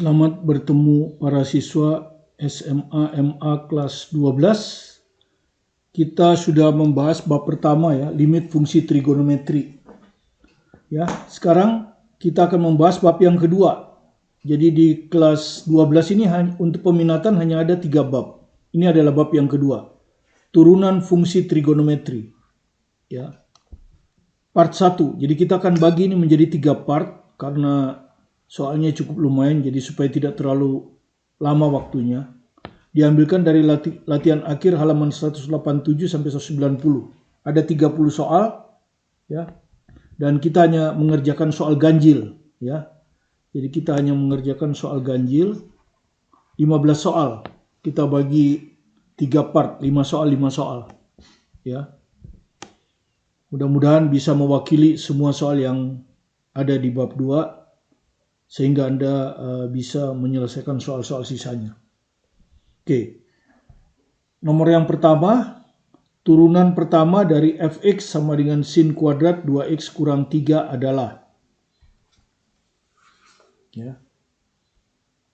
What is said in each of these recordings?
Selamat bertemu para siswa SMA MA kelas 12. Kita sudah membahas bab pertama ya, limit fungsi trigonometri. Ya, sekarang kita akan membahas bab yang kedua. Jadi di kelas 12 ini untuk peminatan hanya ada 3 bab. Ini adalah bab yang kedua. Turunan fungsi trigonometri. Ya. Part 1. Jadi kita akan bagi ini menjadi 3 part karena soalnya cukup lumayan, jadi supaya tidak terlalu lama waktunya. Diambilkan dari latihan akhir halaman 187 sampai 190. Ada 30 soal ya. Dan kita hanya mengerjakan soal ganjil ya. Jadi kita hanya mengerjakan soal ganjil 15 soal. Kita bagi 3 part, 5 soal 5 soal. Ya. Mudah-mudahan bisa mewakili semua soal yang ada di bab 2 sehingga Anda bisa menyelesaikan soal-soal sisanya. Oke. Nomor yang pertama, turunan pertama dari fx sama dengan sin kuadrat 2x kurang 3 adalah. Ya.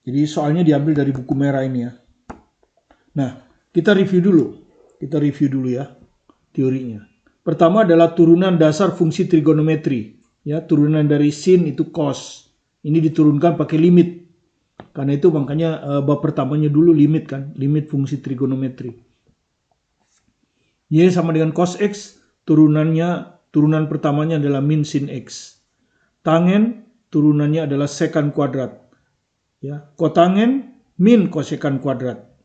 Jadi soalnya diambil dari buku merah ini ya. Nah, kita review dulu. Kita review dulu ya teorinya. Pertama adalah turunan dasar fungsi trigonometri. Ya, turunan dari sin itu cos. Ini diturunkan pakai limit. Karena itu makanya bab pertamanya dulu limit kan. Limit fungsi trigonometri. Y sama dengan cos X. Turunan pertamanya adalah min sin X. Tangen turunannya adalah secant kuadrat. Ya, kotangen min kosekant kuadrat.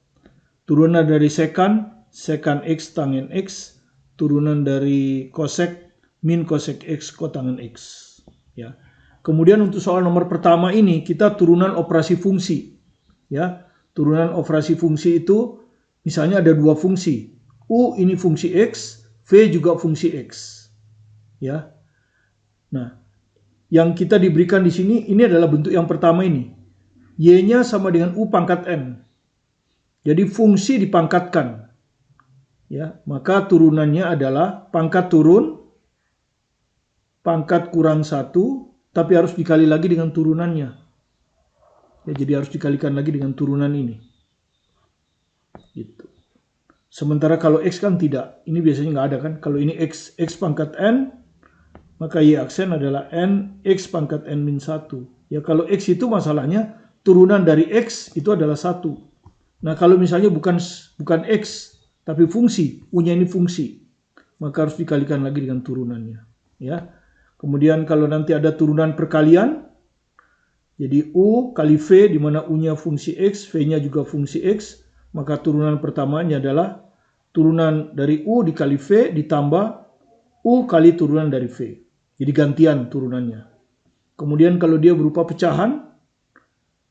Turunan dari secant X tangen X. Turunan dari kosek min kosek X kotangen X. Ya. Kemudian untuk soal nomor pertama ini kita turunan operasi fungsi. Ya, turunan operasi fungsi itu misalnya ada 2 fungsi. U ini fungsi X, V juga fungsi X. Ya. Nah, yang kita diberikan di sini ini adalah bentuk yang pertama ini. Y-nya sama dengan U pangkat N. Jadi fungsi dipangkatkan. Ya, maka turunannya adalah pangkat turun, pangkat kurang 1, tapi harus dikali lagi dengan turunannya. Ya, jadi harus dikalikan lagi dengan turunan ini. Gitu. Sementara kalau X kan tidak. Ini biasanya nggak ada kan. Kalau ini X pangkat N, maka Y aksen adalah N X pangkat N min 1. Ya, kalau X itu masalahnya turunan dari X itu adalah 1. Nah, kalau misalnya bukan X, tapi fungsi, U-nya ini fungsi, maka harus dikalikan lagi dengan turunannya. Ya. Kemudian kalau nanti ada turunan perkalian, jadi U kali V di mana U-nya fungsi X, V-nya juga fungsi X, maka turunan pertamanya adalah turunan dari U dikali V ditambah U kali turunan dari V. Jadi gantian turunannya. Kemudian kalau dia berupa pecahan,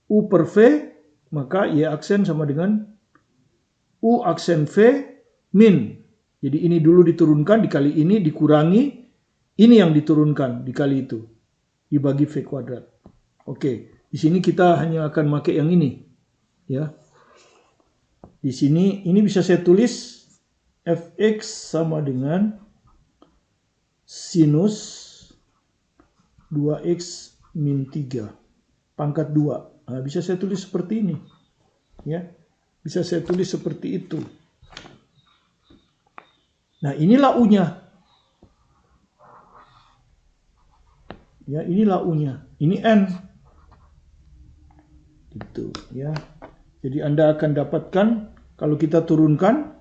U per V, maka Y aksen sama dengan U aksen V min. Jadi ini dulu diturunkan, dikali ini dikurangi, ini yang diturunkan dikali itu, dibagi V kuadrat. Oke, di sini kita hanya akan pakai yang ini. Ya. Di sini, ini bisa saya tulis Fx sama dengan sinus 2x min 3 pangkat 2. Nah, bisa saya tulis seperti ini. Ya, bisa saya tulis seperti itu. Nah, inilah U-nya. Ya, inilah U-nya. Ini N. Gitu, ya. Jadi Anda akan dapatkan kalau kita turunkan,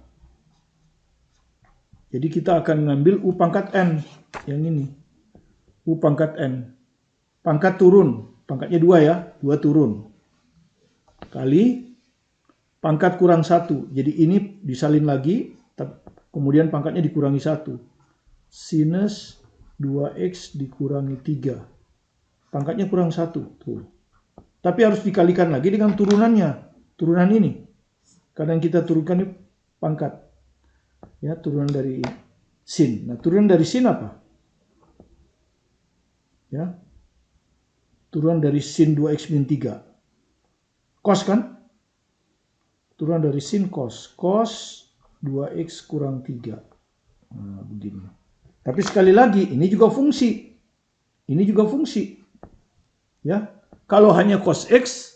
jadi kita akan ngambil U pangkat N. Yang ini. U pangkat N. Pangkat turun. Pangkatnya 2 ya. 2 turun. Kali pangkat kurang 1. Jadi ini disalin lagi. Kemudian pangkatnya dikurangi 1. Sinus 2x dikurangi 3. Pangkatnya kurang 1. Tuh. Tapi harus dikalikan lagi dengan turunannya. Turunan ini. Kadang kita turunkan ini pangkat. Ya, turunan dari sin. Nah, turunan dari sin apa? Ya. Turunan dari sin 2x min 3. Cos kan? Turunan dari sin cos. Cos 2x kurang 3. Nah, begini. Tapi sekali lagi, ini juga fungsi. Ini juga fungsi. Ya. Kalau hanya cos X,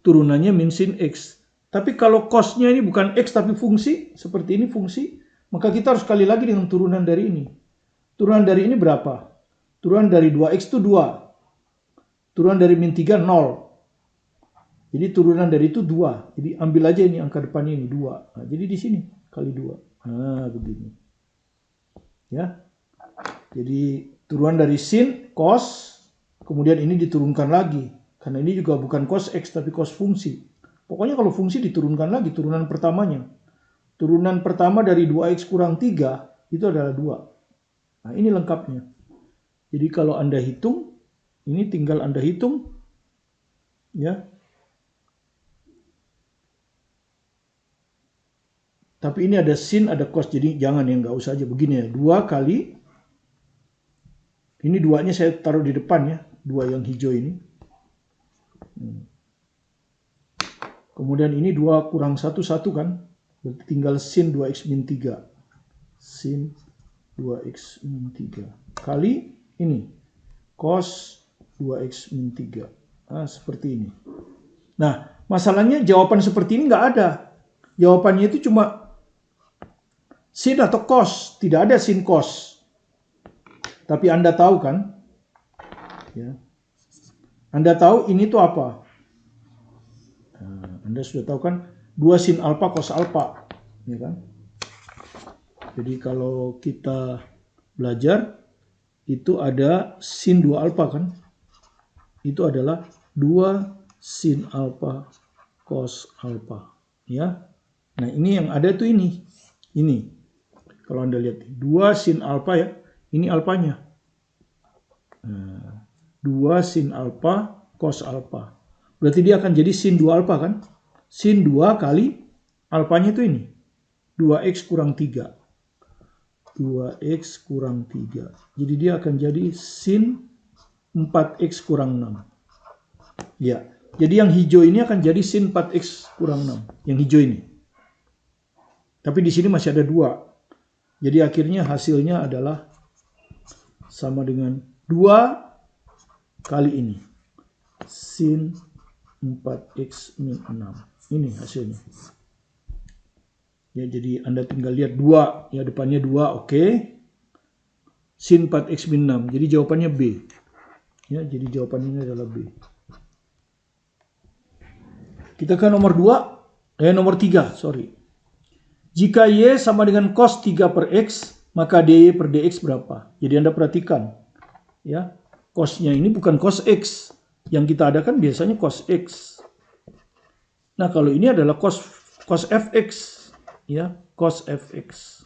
turunannya min sin X. Tapi kalau cosnya ini bukan X tapi fungsi, seperti ini fungsi, maka kita harus kali lagi dengan turunan dari ini. Turunan dari ini berapa? Turunan dari 2X itu 2. Turunan dari min 3, 0. Jadi turunan dari itu 2. Jadi ambil aja ini angka depannya ini 2. Nah, jadi di sini kali 2. Nah, begini. Ya. Jadi turunan dari sin, cos, kemudian ini diturunkan lagi. Karena ini juga bukan cos X tapi cos fungsi. Pokoknya kalau fungsi diturunkan lagi turunan pertamanya. Turunan pertama dari 2X kurang 3 itu adalah 2. Nah, ini lengkapnya. Jadi kalau Anda hitung, ini tinggal Anda hitung. Ya. Tapi ini ada sin, ada cos. Jadi jangan ya, nggak usah aja begini ya. 2 kali. Ini 2-nya saya taruh di depan ya. 2 yang hijau ini. Kemudian ini 2 kurang 1, 1 kan. Berarti tinggal sin 2X min 3. Sin 2X min 3. Kali ini. Cos 2X min 3. Nah, seperti ini. Nah, masalahnya jawaban seperti ini nggak ada. Jawabannya itu cuma sin atau cos. Tidak ada sin cos. Tapi Anda tahu kan? Ya. Anda tahu ini tuh apa? Anda sudah tahu kan 2 sin alfa cos alfa, ya kan? Jadi kalau kita belajar itu ada sin 2 alfa kan? Itu adalah 2 sin alfa cos alfa, ya. Nah, ini yang ada tuh ini. Ini. Kalau Anda lihat 2 sin alfa ya, ini alfanya. Nah, 2 sin alfa cos alfa. Berarti dia akan jadi sin 2 alfa kan? Sin 2 kali alfanya itu ini. 2X kurang 3. 2X kurang 3. Jadi dia akan jadi sin 4X kurang 6. Ya. Jadi yang hijau ini akan jadi sin 4X kurang 6. Yang hijau ini. Tapi di sini masih ada 2. Jadi akhirnya hasilnya adalah sama dengan 2 kali ini. Sin 4X min 6. Ini hasilnya. Ya, jadi Anda tinggal lihat 2. Ya, depannya 2, oke. Sin 4X min 6. Jadi jawabannya B. Ya, jadi jawabannya adalah B. Kita ke nomor 3, sorry. Jika Y sama dengan cos 3 per X, maka DY per DX berapa? Jadi Anda perhatikan. Ya, cosnya ini bukan cos X. Yang kita adakan biasanya cos X. Nah, kalau ini adalah cos fx, ya, cos fx.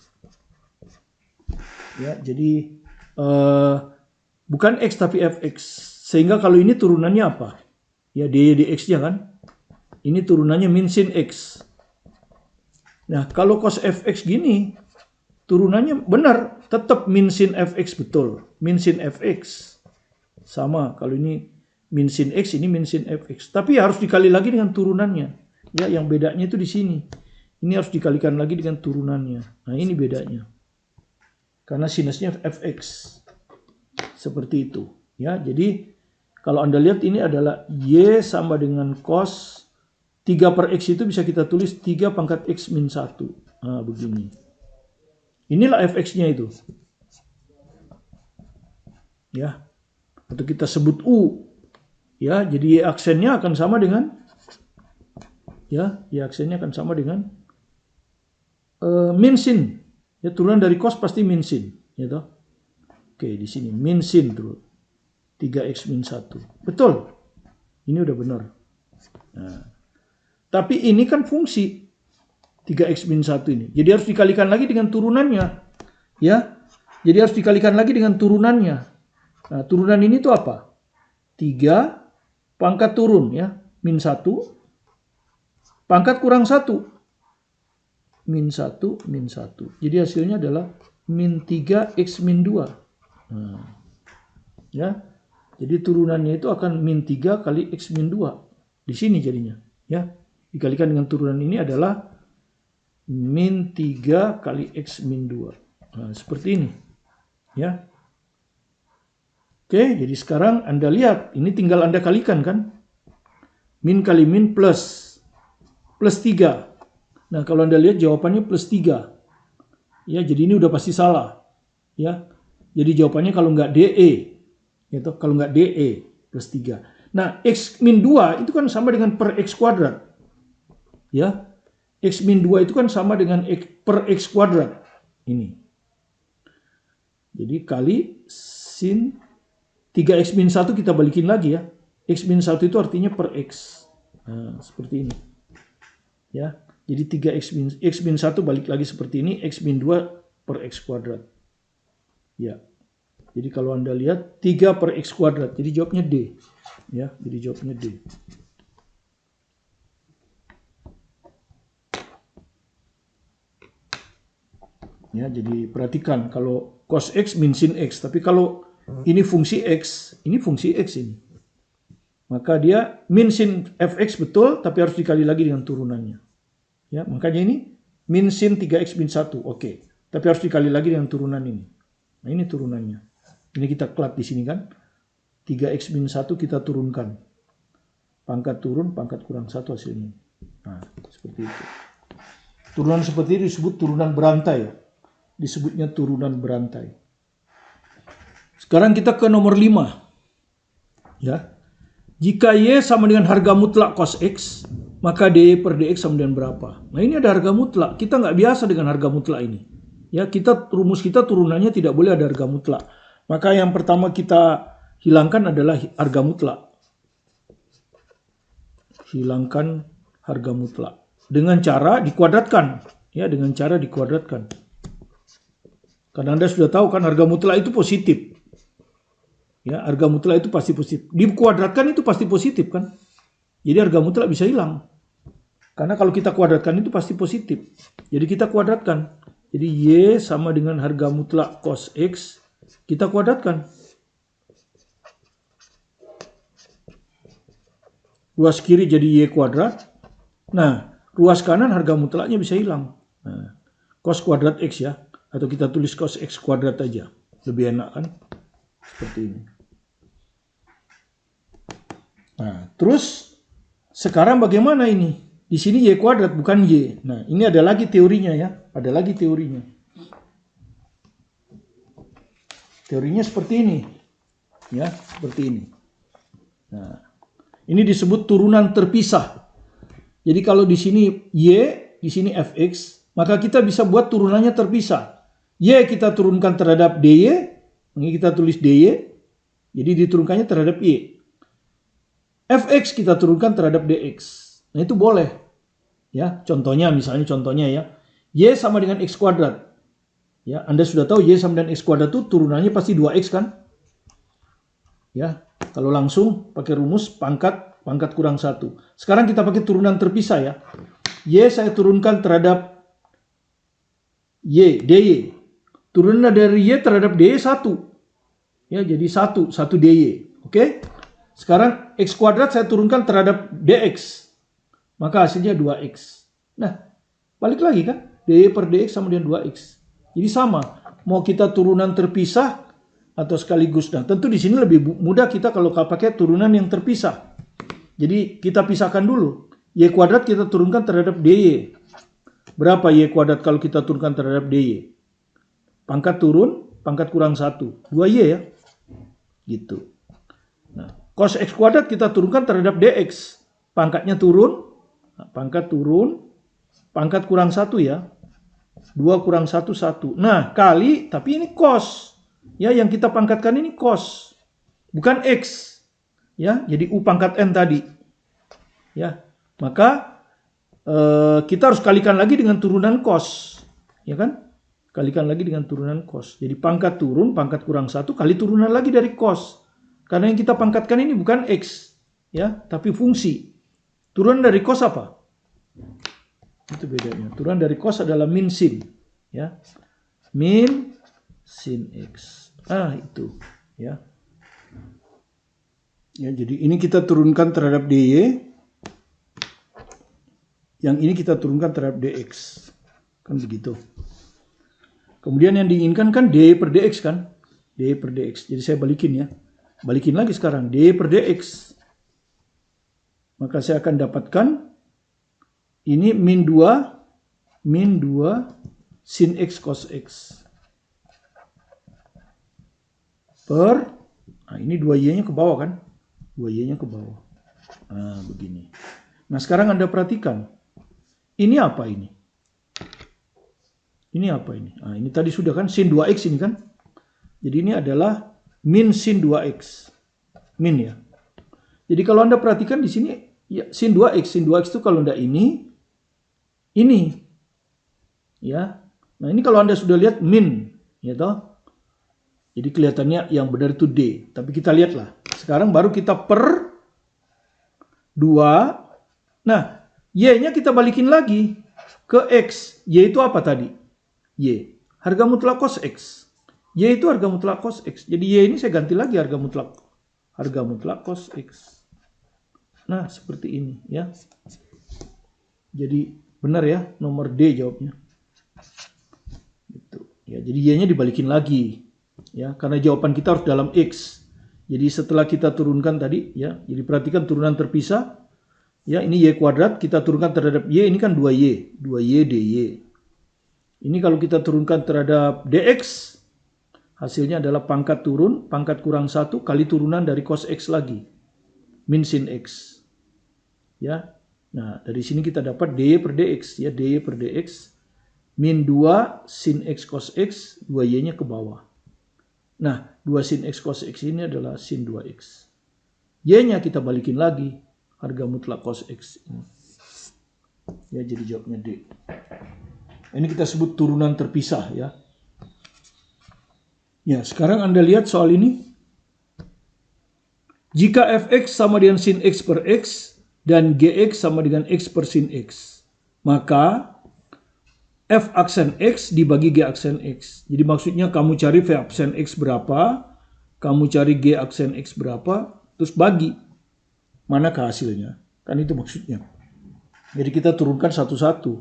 Ya, jadi bukan x tapi fx. Sehingga kalau ini turunannya apa? Ya, dy dx-nya kan. Ini turunannya min sin x. Nah, kalau cos fx gini, turunannya benar, tetap min sin fx betul. Min sin fx. Sama, kalau ini min sin x, ini min sin fx. Tapi harus dikali lagi dengan turunannya. Ya, yang bedanya itu di sini. Ini harus dikalikan lagi dengan turunannya. Nah, ini bedanya. Karena sinusnya fx. Seperti itu. Ya, jadi kalau Anda lihat ini adalah y sama dengan cos 3 per x itu bisa kita tulis 3 pangkat x min 1. Nah, begini. Inilah fx-nya itu. Ya. Atau kita sebut u. Ya, jadi y aksennya akan sama dengan y aksennya akan sama dengan min sin. Ya, turunan dari cos pasti min sin, ya toh. Oke, di sini min sin terus. 3x min 1. Betul. Ini udah benar. Nah, tapi ini kan fungsi 3x min 1 ini. Jadi harus dikalikan lagi dengan turunannya. Ya. Jadi harus dikalikan lagi dengan turunannya. Nah, turunan ini tuh apa? 3 pangkat turun ya, min 1 pangkat kurang 1. Min 1 min 1. Jadi hasilnya adalah min 3x min 2. Nah, ya. Jadi turunannya itu akan min 3 kali x min 2. Di sini jadinya, ya. Dikalikan dengan turunan ini adalah min 3 kali x min 2. Nah, seperti ini. Ya. Oke, jadi sekarang Anda lihat, ini tinggal Anda kalikan kan? Min kali min plus 3. Nah, kalau Anda lihat jawabannya plus 3. Ya, jadi ini udah pasti salah. Ya. Jadi jawabannya kalau nggak DE, gitu. Kalau nggak DE plus 3. Nah, X min 2 itu kan sama dengan per X kuadrat. Ya. X min 2 itu kan sama dengan per X kuadrat. Ini. Jadi kali sin 3X min 1 kita balikin lagi ya. X min 1 itu artinya per X. Nah, seperti ini. Ya. Jadi 3X min 1 balik lagi seperti ini. X min 2 per X kuadrat. Ya. Jadi kalau Anda lihat 3 per X kuadrat. Jadi jawabnya D. Ya. Jadi jawabnya D. Ya, jadi perhatikan kalau cos X min sin X. Tapi kalau ini fungsi X, ini fungsi X ini. Maka dia min sin Fx betul, tapi harus dikali lagi dengan turunannya. Ya, makanya ini min sin 3X min 1. Oke. Tapi harus dikali lagi dengan turunan ini. Nah, ini turunannya. Ini kita klat di sini kan. 3X min 1 kita turunkan. Pangkat turun, pangkat kurang 1 hasilnya. Nah, seperti itu. Turunan seperti ini disebut turunan berantai. Disebutnya turunan berantai. Sekarang kita ke nomor 5. Ya. Jika Y sama dengan harga mutlak cos X, maka DY per DX sama dengan berapa? Nah, ini ada harga mutlak. Kita nggak biasa dengan harga mutlak ini. Ya, rumus kita turunannya tidak boleh ada harga mutlak. Maka yang pertama kita hilangkan adalah harga mutlak. Hilangkan harga mutlak. Dengan cara dikuadratkan. Ya, dengan cara dikuadratkan. Karena Anda sudah tahu kan harga mutlak itu positif. Ya, harga mutlak itu pasti positif. Dikuadratkan itu pasti positif kan. Jadi harga mutlak bisa hilang. Karena kalau kita kuadratkan itu pasti positif. Jadi kita kuadratkan. Jadi Y sama dengan harga mutlak cos X. Kita kuadratkan. Ruas kiri jadi Y kuadrat. Nah, ruas kanan harga mutlaknya bisa hilang. Nah, cos kuadrat X ya. Atau kita tulis cos X kuadrat aja. Lebih enak kan. Seperti ini. Nah, terus sekarang bagaimana ini? Di sini Y kuadrat bukan Y. Nah, ini ada lagi teorinya ya. Ada lagi teorinya. Teorinya seperti ini. Ya, seperti ini. Nah, ini disebut turunan terpisah. Jadi kalau di sini Y, di sini Fx, maka kita bisa buat turunannya terpisah. Y kita turunkan terhadap DY, ini kita tulis DY, jadi diturunkannya terhadap Y. Fx kita turunkan terhadap dx. Nah, itu boleh. Ya, contohnya ya. Y sama dengan x kuadrat. Ya, Anda sudah tahu Y sama dengan x kuadrat itu turunannya pasti 2x kan? Ya, kalau langsung pakai rumus pangkat kurang 1. Sekarang kita pakai turunan terpisah ya. Y saya turunkan terhadap Y, dy. Turunan dari Y terhadap dy 1. Ya, jadi 1 dy. Oke? Sekarang x kuadrat saya turunkan terhadap dx. Maka hasilnya 2x. Nah, balik lagi kan? dy per dx sama dengan 2x. Jadi sama. Mau kita turunan terpisah atau sekaligus. Nah, tentu di sini lebih mudah kita kalau pakai turunan yang terpisah. Jadi kita pisahkan dulu. Y kuadrat kita turunkan terhadap dy. Berapa Y kuadrat kalau kita turunkan terhadap dy? Pangkat turun, pangkat kurang 1. 2Y ya. Gitu. Nah, cos X kuadrat kita turunkan terhadap DX. Pangkatnya turun. Nah, pangkat turun. Pangkat kurang 1 ya. 2 kurang 1, 1. Nah, kali, tapi ini cos. Ya, yang kita pangkatkan ini cos. Bukan X. Ya, jadi U pangkat N tadi. Ya, maka kita harus kalikan lagi dengan turunan cos. Ya kan? Kalikan lagi dengan turunan cos. Jadi pangkat turun, pangkat kurang 1 kali turunan lagi dari cos. Karena yang kita pangkatkan ini bukan X. Ya, tapi fungsi. Turunan dari cos apa? Itu bedanya. Turunan dari cos adalah min sin. Ya. Min sin X. Ah, itu. Ya. Ya, jadi ini kita turunkan terhadap dy. Yang ini kita turunkan terhadap dx. Kan begitu. Kemudian yang diinginkan kan dy per dx kan. Dy per dx. Jadi saya balikin ya. Balikin lagi sekarang. Dy per dx. Maka saya akan dapatkan ini min 2 sin X cos X. Per, nah ini 2Y-nya ke bawah kan? 2Y-nya ke bawah. Nah, begini. Nah, sekarang Anda perhatikan. Ini apa ini? Ini apa ini? Nah, ini tadi sudah kan sin 2X ini kan? Jadi ini adalah min sin 2X. Min ya. Jadi kalau Anda perhatikan di sini ya sin 2X. Sin 2X itu kalau enggak ini. Ya. Nah, ini kalau Anda sudah lihat min, ya toh? Jadi kelihatannya yang benar itu D. Tapi kita lihatlah. Sekarang baru kita per 2. Nah, Y-nya kita balikin lagi ke X. Y itu apa tadi? Y. Harga mutlak cos X. Y itu harga mutlak cos X. Jadi Y ini saya ganti lagi harga mutlak. Harga mutlak cos X. Nah, seperti ini ya. Jadi benar ya, nomor D jawabnya. Gitu. Ya, jadi Y-nya dibalikin lagi. Ya, karena jawaban kita harus dalam X. Jadi setelah kita turunkan tadi ya, jadi perhatikan turunan terpisah. Ya, ini Y kuadrat kita turunkan terhadap Y, ini kan 2Y, 2Y dy. Ini kalau kita turunkan terhadap dx, hasilnya adalah pangkat turun, pangkat kurang 1 kali turunan dari cos X lagi. Min sin X. Ya. Nah, dari sini kita dapat dy per dx ya, dy per dx min 2 sin X cos X, 2Y-nya ke bawah. Nah, 2 sin X cos X ini adalah sin 2X. Y-nya kita balikin lagi. Harga mutlak cos X. Ya, jadi jawabnya D. Ini kita sebut turunan terpisah ya. Ya, sekarang Anda lihat soal ini. Jika fx sama dengan sin X per X dan gx sama dengan X per sin X, maka f aksen X dibagi G aksen X. Jadi maksudnya kamu cari V aksen X berapa, kamu cari G aksen X berapa, terus bagi. Manakah hasilnya? Kan itu maksudnya. Jadi kita turunkan satu-satu.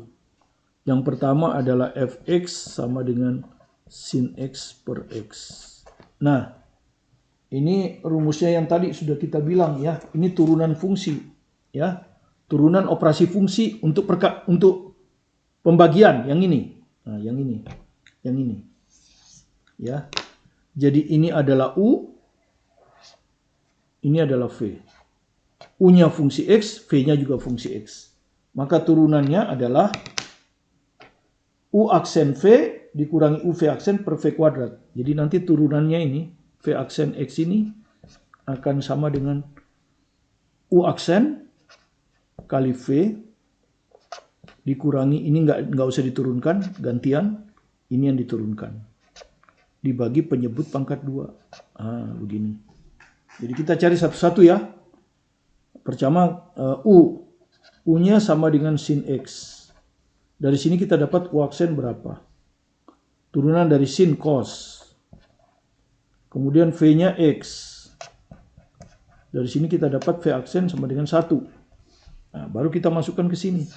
Yang pertama adalah fx sama dengan sin X per X. Nah, ini rumusnya yang tadi sudah kita bilang ya. Ini turunan fungsi. Ya, turunan operasi fungsi untuk pembagian yang ini. Nah, yang ini. Yang ini. Ya. Jadi ini adalah U. Ini adalah V. U-nya fungsi X, V-nya juga fungsi X. Maka turunannya adalah U aksen V dikurangi U V aksen per V kuadrat. Jadi nanti turunannya ini, V aksen X ini akan sama dengan U aksen kali V dikurangi, ini nggak usah diturunkan, gantian, ini yang diturunkan. Dibagi penyebut pangkat 2. Ah, begini. Jadi kita cari satu-satu ya. Pertama U-nya sama dengan sin X. Dari sini kita dapat U aksen berapa? Turunan dari sin cos. Kemudian V-nya X. Dari sini kita dapat V aksen sama dengan 1. Nah, baru kita masukkan ke sini.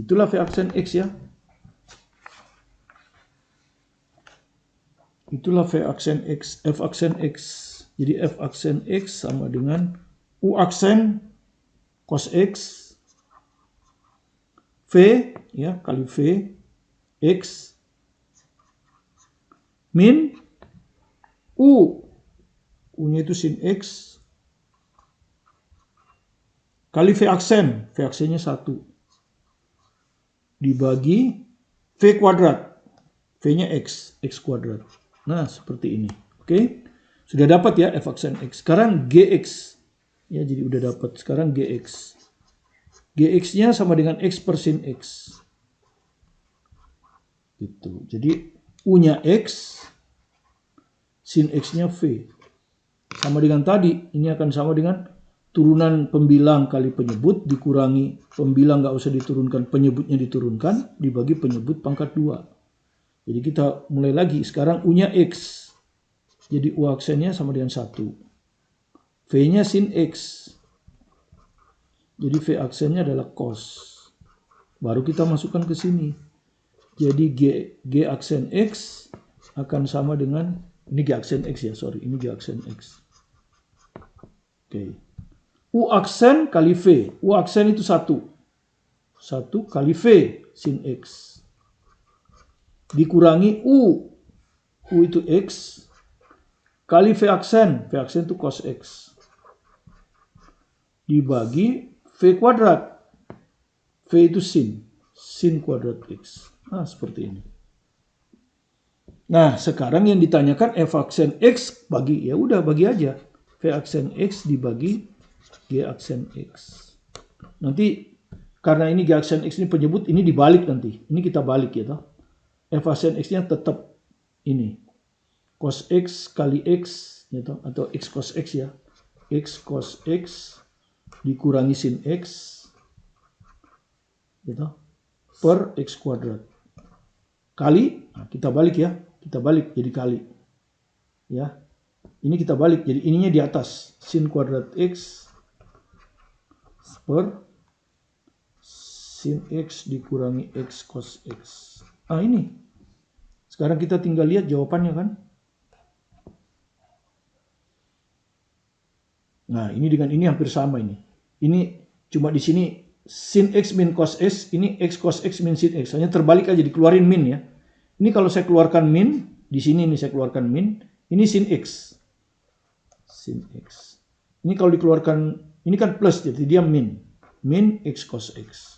Itulah V aksen X ya. Itulah V aksen X, F aksen X. Jadi F aksen X sama dengan U aksen cos X V ya kali V X min U-nya itu sin X kali V aksennya 1 dibagi V kuadrat, V-nya X kuadrat. Nah, seperti ini. Oke. Sudah dapat ya F aksen X. Sekarang GX. Ya, jadi udah dapat. Sekarang GX. GX-nya sama dengan X per sin X. Gitu. Jadi U-nya X, sin X-nya V. Sama dengan tadi, ini akan sama dengan turunan pembilang kali penyebut dikurangi pembilang nggak usah diturunkan, penyebutnya diturunkan, dibagi penyebut pangkat 2. Jadi kita mulai lagi. Sekarang U-nya X. Jadi U aksennya sama dengan 1. V-nya sin X. Jadi V aksennya adalah cos. Baru kita masukkan ke sini. Jadi G aksen X akan sama dengan, ini G aksen X ya, sorry. Ini G aksen X. Oke. U aksen kali V. U aksen itu 1. 1 kali V sin X. Dikurangi U. U itu X. Kali V aksen. V aksen itu cos X. Dibagi V kuadrat. V itu sin. Sin kuadrat X. Nah, seperti ini. Nah, sekarang yang ditanyakan F aksen X bagi, ya udah bagi aja. V aksen X dibagi G aksen X. Nanti karena ini G aksen X ini penyebut, ini dibalik nanti. Ini kita balik ya toh. F aksen X-nya tetap ini. Cos X kali X ya toh, atau X cos X ya. X cos X dikurangi sin X ya toh, per X kuadrat. Kali, nah kita balik ya. Kita balik jadi kali. Ya. Ini kita balik jadi ininya di atas. Sin kuadrat X per sin X dikurangi X cos X. Ah ini. Sekarang kita tinggal lihat jawabannya kan. Nah ini dengan ini hampir sama ini. Ini cuma di sini sin X min cos X. Ini X cos X min sin X. Hanya terbalik aja dikeluarin min ya. Ini kalau saya keluarkan min. Di sini ini saya keluarkan min. Ini sin X. Sin X. Ini kalau dikeluarkan. Ini kan plus jadi dia min. Min X cos X.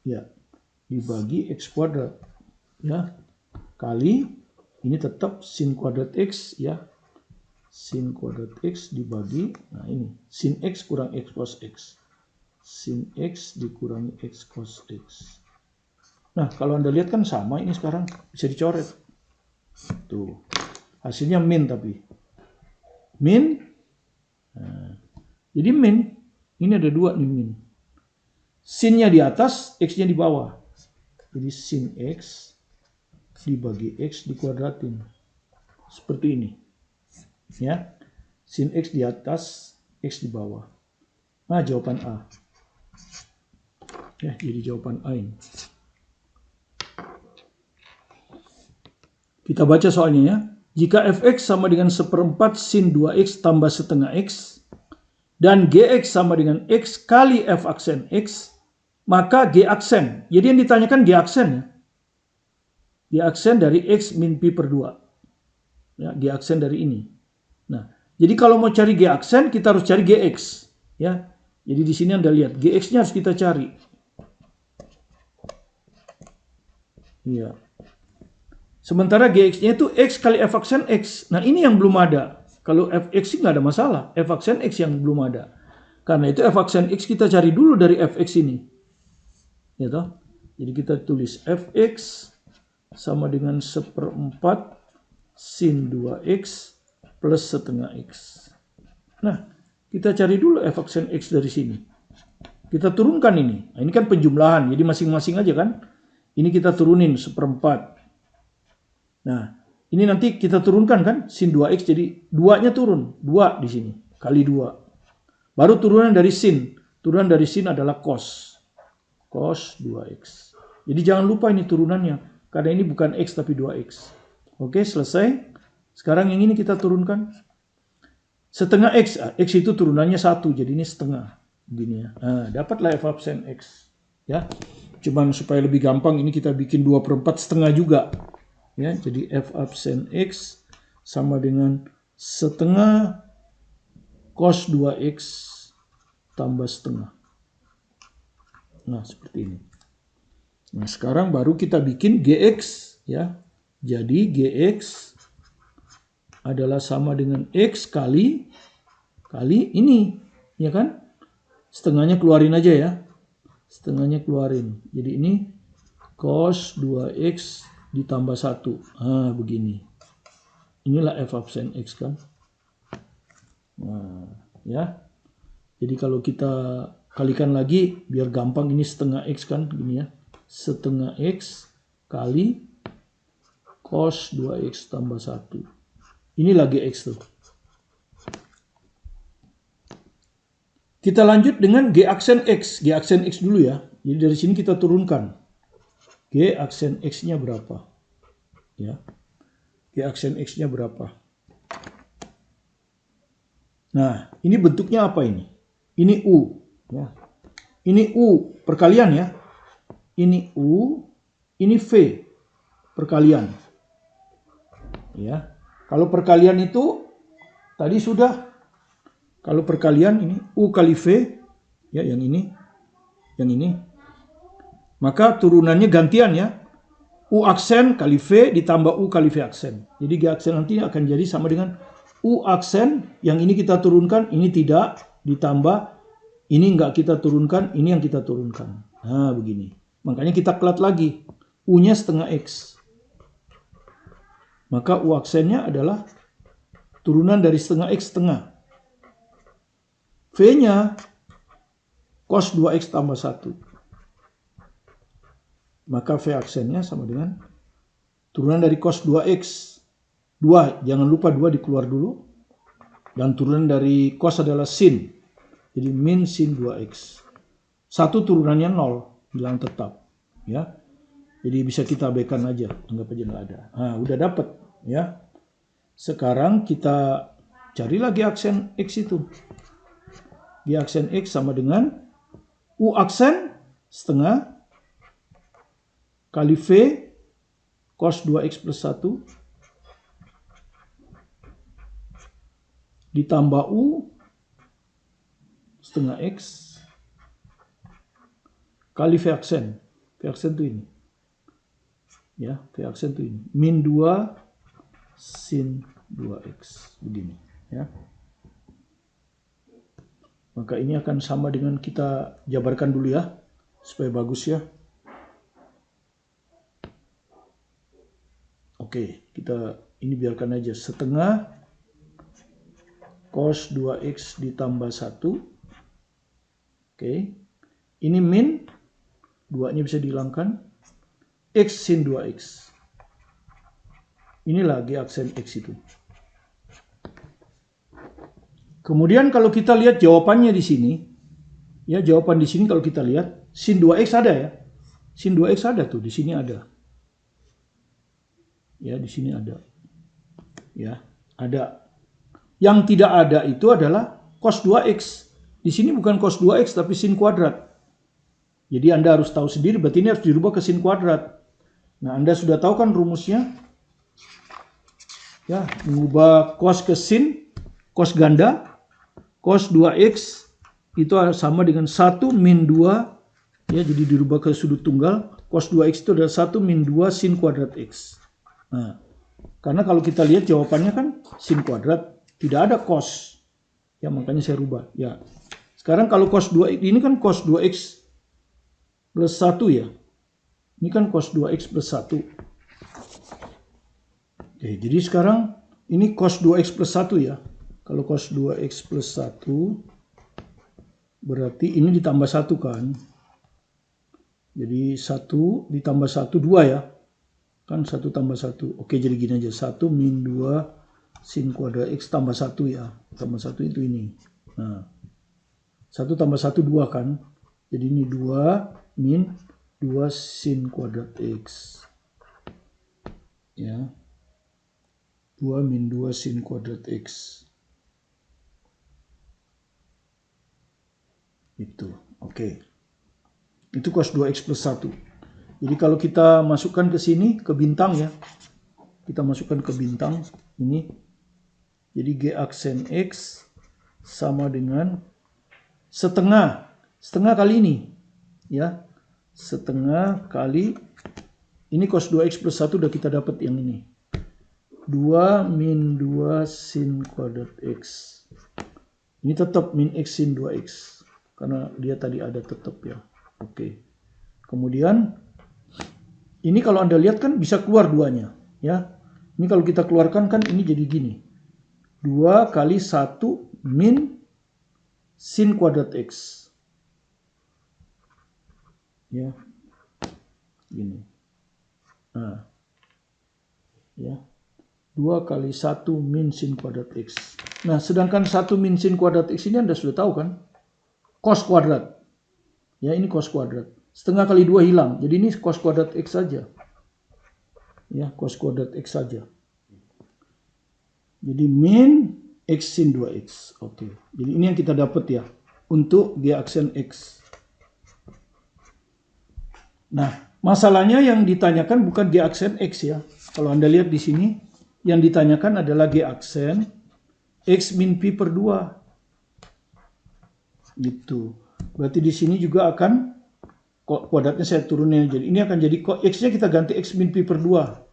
Ya, dibagi X kuadrat. Ya, kali ini tetap sin kuadrat X ya. Sin kuadrat X dibagi, nah ini sin X kurang X cos X. Sin X dikurangi X cos X. Nah, kalau Anda lihat kan sama ini sekarang bisa dicoret. Tuh. Hasilnya min tapi. Min. Nah, jadi min. Ini ada 2 nih min. Sinnya di atas, X-nya di bawah. Jadi sin X dibagi X dikuadratin. Seperti ini. Ya. Sin X di atas, X di bawah. Nah, jawaban A. Ya, jadi jawaban A ini. Kita baca soalnya ya. Jika fx sama dengan 1/4 sin 2x tambah setengah x, dan gx sama dengan x kali f aksen x, maka g aksen. Jadi yang ditanyakan g aksen ya. G aksen dari x min pi per 2. Ya, g aksen dari ini. Nah, jadi kalau mau cari g aksen, kita harus cari gx. Ya, jadi di sini Anda lihat, gx-nya harus kita cari. Iya. Sementara gx-nya itu x kali f aksen x. Nah, ini yang belum ada. Kalau fx nggak ada masalah. F aksen x yang belum ada. Karena itu f aksen x kita cari dulu dari fx ini. Ya toh? Jadi kita tulis fx sama dengan 1/4 sin 2x plus setengah x. Nah, kita cari dulu f aksen x dari sini. Kita turunkan ini. Nah, ini kan penjumlahan. Jadi masing-masing aja kan. Ini kita turunin 1/4. Nah, ini nanti kita turunkan kan, sin 2x jadi 2-nya turun, 2 di sini, kali 2. Baru turunan dari sin. Turunan dari sin adalah cos. Cos 2x. Jadi jangan lupa ini turunannya, karena ini bukan x tapi 2x. Oke, selesai. Sekarang yang ini kita turunkan. Setengah x, x itu turunannya 1, jadi ini setengah. Begini ya. Nah, dapatlah f aksen x. Ya, cuman supaya lebih gampang, ini kita bikin 2/4 setengah juga. Ya, jadi f aksen x sama dengan setengah cos 2x tambah setengah. Nah, seperti ini. Nah, sekarang baru kita bikin gx ya. Jadi gx adalah sama dengan x kali ini, ya kan? Setengahnya keluarin aja ya. Setengahnya keluarin. Jadi ini cos 2x ditambah 1. Ah, begini. Inilah f aksen x kan. Nah, ya. Jadi kalau kita kalikan lagi biar gampang, ini setengah x kan gini ya. Setengah x kali cos 2x tambah 1. Ini lagi x tuh. Kita lanjut dengan g aksen x. G aksen x dulu ya. Jadi dari sini kita turunkan. G aksen x-nya berapa? Ya. G aksen x-nya berapa? Nah, ini bentuknya apa ini? Ini U. Ya. Ini U perkalian ya. Ini U, ini V perkalian. Ya. Kalau perkalian itu tadi sudah. Kalau perkalian ini U kali V, ya yang ini. Maka turunannya gantian ya. U aksen kali V ditambah U kali V aksen. Jadi G aksen nanti akan jadi sama dengan U aksen, yang ini kita turunkan, ini tidak, ditambah, ini enggak kita turunkan, ini yang kita turunkan. Nah, begini. Makanya kita kelat lagi. U-nya setengah X. Maka U aksennya adalah turunan dari setengah X setengah. V-nya cos 2X tambah 1. Maka V aksennya sama dengan turunan dari cos 2X. 2, jangan lupa 2 dikeluar dulu. Dan turunan dari cos adalah sin. Jadi min sin 2X. 1 turunannya 0, bilang tetap. Ya. Jadi bisa kita abaikan aja, anggap aja nggak ada. Nah, udah dapet ya. Sekarang kita cari lagi aksen X itu. G aksen X sama dengan U aksen setengah kali V cos 2X plus 1 ditambah U setengah X kali V aksen. V aksen itu ini. Ya, V aksen itu ini. Min 2 sin 2X. Begini. Ya. Maka ini akan sama dengan kita jabarkan dulu ya. Supaya bagus ya. Oke, kita ini biarkan aja. Setengah cos 2X ditambah 1. Oke. Ini min. 2-nya bisa dihilangkan. X sin 2X. Ini lagi aksen X itu. Kemudian kalau kita lihat jawabannya di sini. Ya, jawaban di sini kalau kita lihat. Sin 2X ada ya. Sin 2X ada tuh. Di sini ada. Ya, di sini ada. Ya, ada. Yang tidak ada itu adalah cos 2X. Di sini bukan cos 2X tapi sin kuadrat. Jadi Anda harus tahu sendiri, berarti ini harus dirubah ke sin kuadrat. Nah, Anda sudah tahu kan rumusnya? Ya, mengubah cos ke sin, cos ganda, cos 2X itu sama dengan 1 min 2. Ya, jadi dirubah ke sudut tunggal. Cos 2X itu adalah 1 min 2 sin kuadrat X. Nah, karena kalau kita lihat jawabannya kan sin kuadrat. Tidak ada cos. Ya, makanya saya rubah. Ya. Sekarang kalau cos 2, ini kan cos 2X plus 1 ya. Ini kan cos 2X plus 1. Oke, jadi sekarang ini cos 2X plus 1 ya. Kalau cos 2X plus 1, berarti ini ditambah 1 kan. Jadi 1 ditambah 1, 2 ya. Kan 1 tambah 1. Oke, jadi gini aja. 1 min 2 sin kuadrat X tambah 1 ya. Tambah 1 itu ini. Nah, 1 tambah 1, 2 kan. Jadi ini 2 min 2 sin kuadrat X. Ya. 2 min 2 sin kuadrat X. Itu. Oke. Itu cos 2X plus 1. Jadi kalau kita masukkan ke sini, ke bintang ya. Kita masukkan ke bintang. Ini. Jadi G aksen X sama dengan setengah. Setengah kali ini. Ya. Setengah kali. Ini cos 2X plus 1 udah kita dapat yang ini. 2 min 2 sin kuadrat X. Ini tetap min X sin 2X. Karena dia tadi ada tetap ya. Oke. Kemudian. Ini kalau Anda lihat kan bisa keluar duanya. Ya. Ini kalau kita keluarkan kan ini jadi gini. 2 kali 1 min sin kuadrat X. Ya. Gini. Nah. Ya. 2 kali 1 min sin kuadrat X. Nah, sedangkan 1 min sin kuadrat X ini Anda sudah tahu kan? Cos kuadrat. Ya, ini cos kuadrat. Setengah kali 2 hilang. Jadi ini cos kuadrat X saja. Ya, cos kuadrat X saja. Jadi min X sin 2X. Oke. Jadi ini yang kita dapat ya untuk G aksen X. Nah, masalahnya yang ditanyakan bukan G aksen X ya. Kalau Anda lihat di sini, yang ditanyakan adalah G aksen X min pi per 2. Gitu. Berarti di sini juga akan kuadratnya saya turunin. Jadi ini akan jadi X-nya kita ganti X min pi per 2.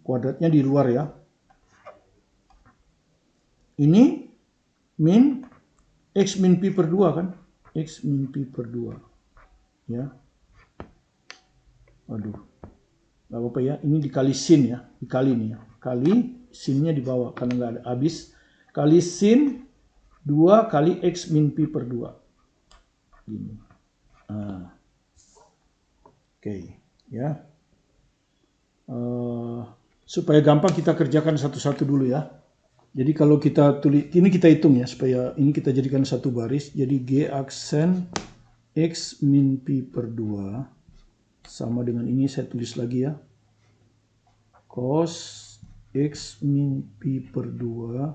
Kuadratnya di luar ya. Ini min X min pi per 2 kan? X min pi per 2. Ya. Waduh. Gak apa-apa ya. Ini dikali sin ya. Dikali nih ya. Kali sinnya di bawah. Karena nggak ada habis. Kali sin 2 kali X min pi per 2. Gini. Oke. Ya. Supaya gampang kita kerjakan satu-satu dulu ya. Jadi kalau kita tulis, ini kita hitung ya, supaya ini kita jadikan satu baris. Jadi G aksen X min pi per 2 sama dengan ini saya tulis lagi ya. Cos X min pi per 2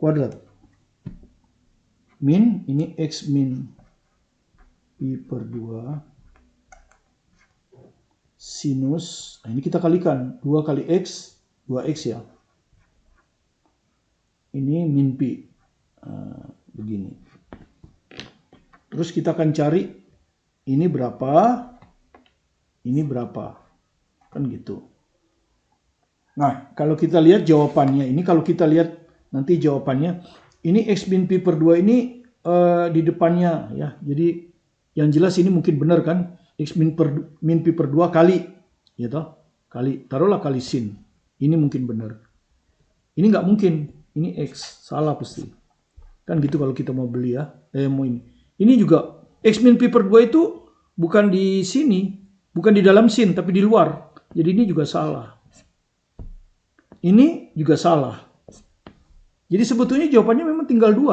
kuadrat. Min, ini X min pi per 2 sinus, nah ini kita kalikan, 2 kali X, 2X ya. Ini min pi, begini. Terus kita akan cari ini berapa, kan gitu. Nah, kalau kita lihat jawabannya, ini kalau kita lihat nanti jawabannya, ini X min pi per 2 ini di depannya ya. Jadi yang jelas ini mungkin benar kan, X min pi per 2 kali, ya toh, kali, taruhlah kali sin. Ini mungkin benar. Ini nggak mungkin. Ini X, salah pasti. Kan gitu kalau kita mau beli ya. Mau ini. Ini juga X min pi per 2 itu bukan di sini, bukan di dalam sin, tapi di luar. Jadi ini juga salah. Ini juga salah. Jadi sebetulnya jawabannya memang tinggal 2.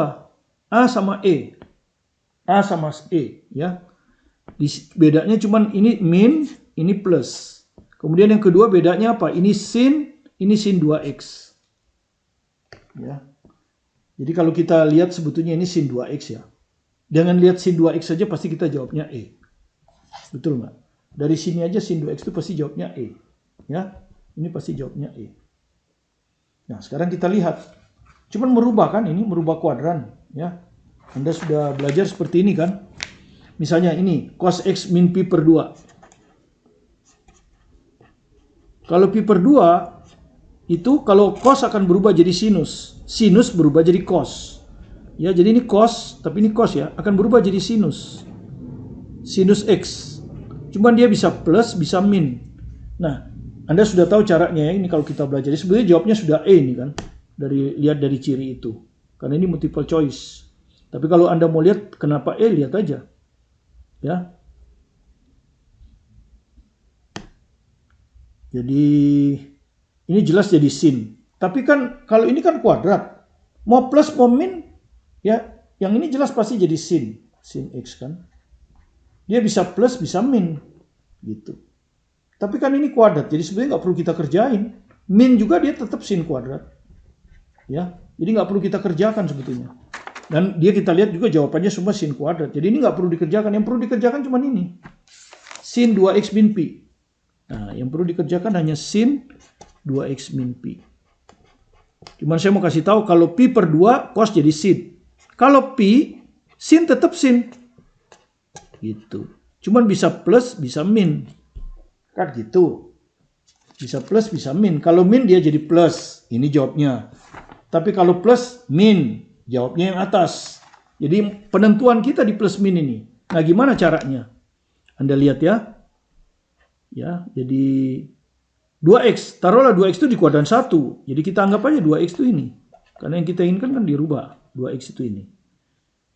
A sama E. A sama E ya. Bedanya cuman ini min, ini plus. Kemudian yang kedua bedanya apa? Ini sin 2X. Ya. Jadi kalau kita lihat sebetulnya ini sin 2X ya. Dengan lihat sin 2X saja pasti kita jawabnya E. Betul nggak? Dari sini aja sin 2X itu pasti jawabnya E. Ya, ini pasti jawabnya E. Nah, sekarang kita lihat. Cuman merubah kan ini, merubah kuadran. Ya. Anda sudah belajar seperti ini kan? Misalnya ini, cos X min pi per 2. Kalau pi per 2, itu kalau cos akan berubah jadi sinus. Sinus berubah jadi cos. Ya, jadi ini cos, tapi ini cos ya, akan berubah jadi sinus. Sinus X. Cuman dia bisa plus, bisa min. Nah, Anda sudah tahu caranya ya, ini kalau kita belajar. Sebenarnya jawabnya sudah E ini kan. Lihat dari ciri itu. Karena ini multiple choice. Tapi kalau Anda mau lihat kenapa E, lihat aja. Ya. Jadi ini jelas jadi sin. Tapi kan kalau ini kan kuadrat. Mau plus mau min ya, yang ini jelas pasti jadi sin. Sin X kan. Dia bisa plus bisa min gitu. Tapi kan ini kuadrat. Jadi sebenarnya nggak perlu kita kerjain. Min juga dia tetap sin kuadrat. Ya. Jadi nggak perlu kita kerjakan sebetulnya. Dan dia kita lihat juga jawabannya semua sin kuadrat. Jadi ini nggak perlu dikerjakan. Yang perlu dikerjakan cuma ini. Sin 2X min pi. Nah, yang perlu dikerjakan hanya sin 2X min pi. Cuman saya mau kasih tahu kalau pi per 2 cos jadi sin. Kalau pi, sin tetap sin. Gitu. Cuman bisa plus, bisa min. Kan gitu. Bisa plus, bisa min. Kalau min dia jadi plus. Ini jawabnya. Tapi kalau plus, min. Jawabnya yang atas. Jadi penentuan kita di plus min ini. Nah, gimana caranya? Anda lihat ya. Ya, jadi 2X, taruhlah 2X itu di kuadran 1. Jadi kita anggap aja 2X itu ini. Karena yang kita inginkan kan dirubah. 2X itu ini.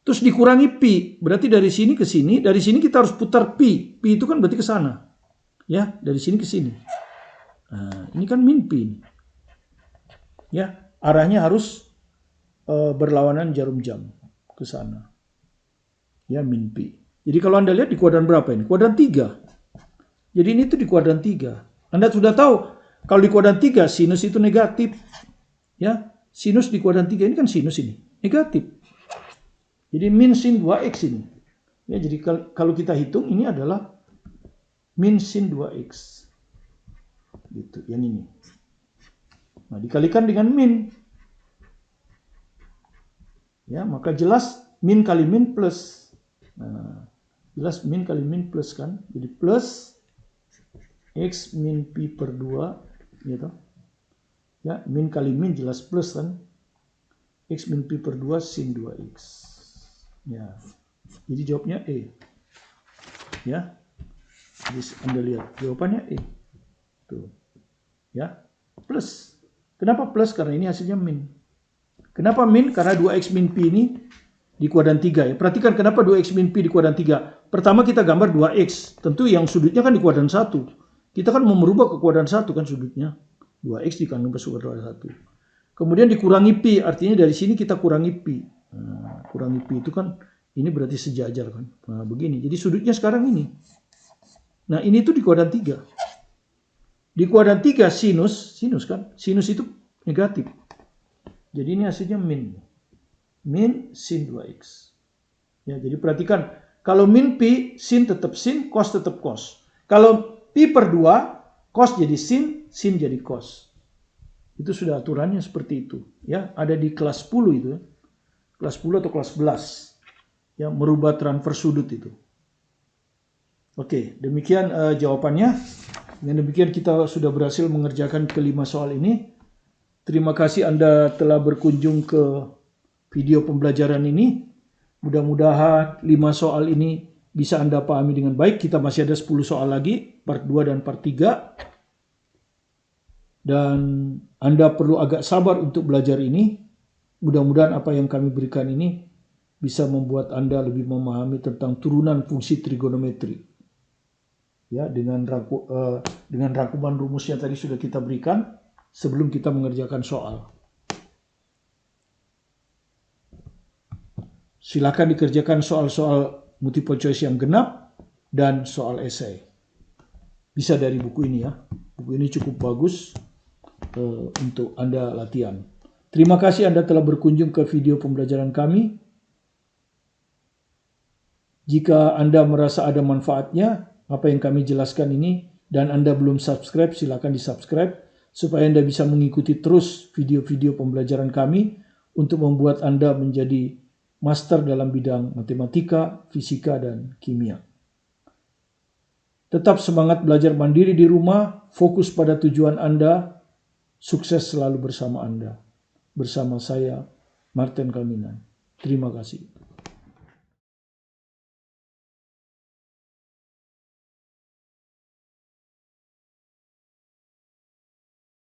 Terus dikurangi pi. Berarti dari sini ke sini. Dari sini kita harus putar pi. Pi itu kan berarti ke sana. Ya, dari sini ke sini. Nah, ini kan min pi. Ya, arahnya harus berlawanan jarum jam ke sana. Ya, min pi. Jadi kalau Anda lihat di kuadran berapa ini? Kuadran 3. Jadi ini tuh di kuadran 3. Anda sudah tahu Kalau di kuadran 3 sinus itu negatif. Ya, sinus di kuadran 3 ini kan sinus ini, negatif. Jadi min sin 2x ini. Ya, jadi kalau kita hitung ini adalah min sin 2x. Gitu, yang ini. Nah, dikalikan dengan min. Ya, maka jelas min kali min plus. Nah, jelas min kali min plus kan. Jadi plus x min pi per 2 gitu. Ya, min kali min jelas plus kan. X min pi per 2 sin 2x. Ya. Jadi jawabnya E. Ya. Jadi Anda lihat jawabannya E. Tuh. Ya. Plus. Kenapa plus? Karena ini hasilnya min. Kenapa min? Karena 2x min pi ini di kuadran 3 ya. Perhatikan kenapa 2x min pi di kuadran 3. Pertama kita gambar 2x. Tentu yang sudutnya kan di kuadran 1. Kita kan mau merubah ke kuadran 1 kan sudutnya. 2x dikali ke kuadran 1. Kemudian dikurangi pi. Artinya dari sini kita kurangi pi. Nah, kurangi pi itu kan ini berarti sejajar kan. Nah, begini. Jadi sudutnya sekarang ini. Nah, ini tuh di kuadran 3. Di kuadran 3 sinus kan. Sinus itu negatif. Jadi ini hasilnya min. Min sin 2x. Ya, jadi perhatikan. Kalau min pi, sin tetap sin, cos tetap cos. Kalau pi per 2, cos jadi sin jadi cos. Itu sudah aturannya seperti itu. Ya, ada di kelas 10 itu. Ya. Kelas 10 atau kelas 11. Ya, merubah transfer sudut itu. Oke, demikian jawabannya. Dengan demikian kita sudah berhasil mengerjakan kelima soal ini. Terima kasih Anda telah berkunjung ke video pembelajaran ini. Mudah-mudahan 5 soal ini bisa Anda pahami dengan baik. Kita masih ada 10 soal lagi, part 2 dan part 3. Dan Anda perlu agak sabar untuk belajar ini. Mudah-mudahan apa yang kami berikan ini bisa membuat Anda lebih memahami tentang turunan fungsi trigonometri. Ya, dengan rangkuman rumus yang tadi sudah kita berikan sebelum kita mengerjakan soal. Silakan dikerjakan soal-soal multiple choice yang genap dan soal esai. Bisa dari buku ini ya. Buku ini cukup bagus untuk Anda latihan. Terima kasih Anda telah berkunjung ke video pembelajaran kami. Jika Anda merasa ada manfaatnya, apa yang kami jelaskan ini, dan Anda belum subscribe, silakan di-subscribe supaya Anda bisa mengikuti terus video-video pembelajaran kami untuk membuat Anda menjadi master dalam bidang matematika, fisika, dan kimia. Tetap semangat belajar mandiri di rumah, fokus pada tujuan Anda, sukses selalu bersama Anda. Bersama saya, Martin Kalminan. Terima kasih.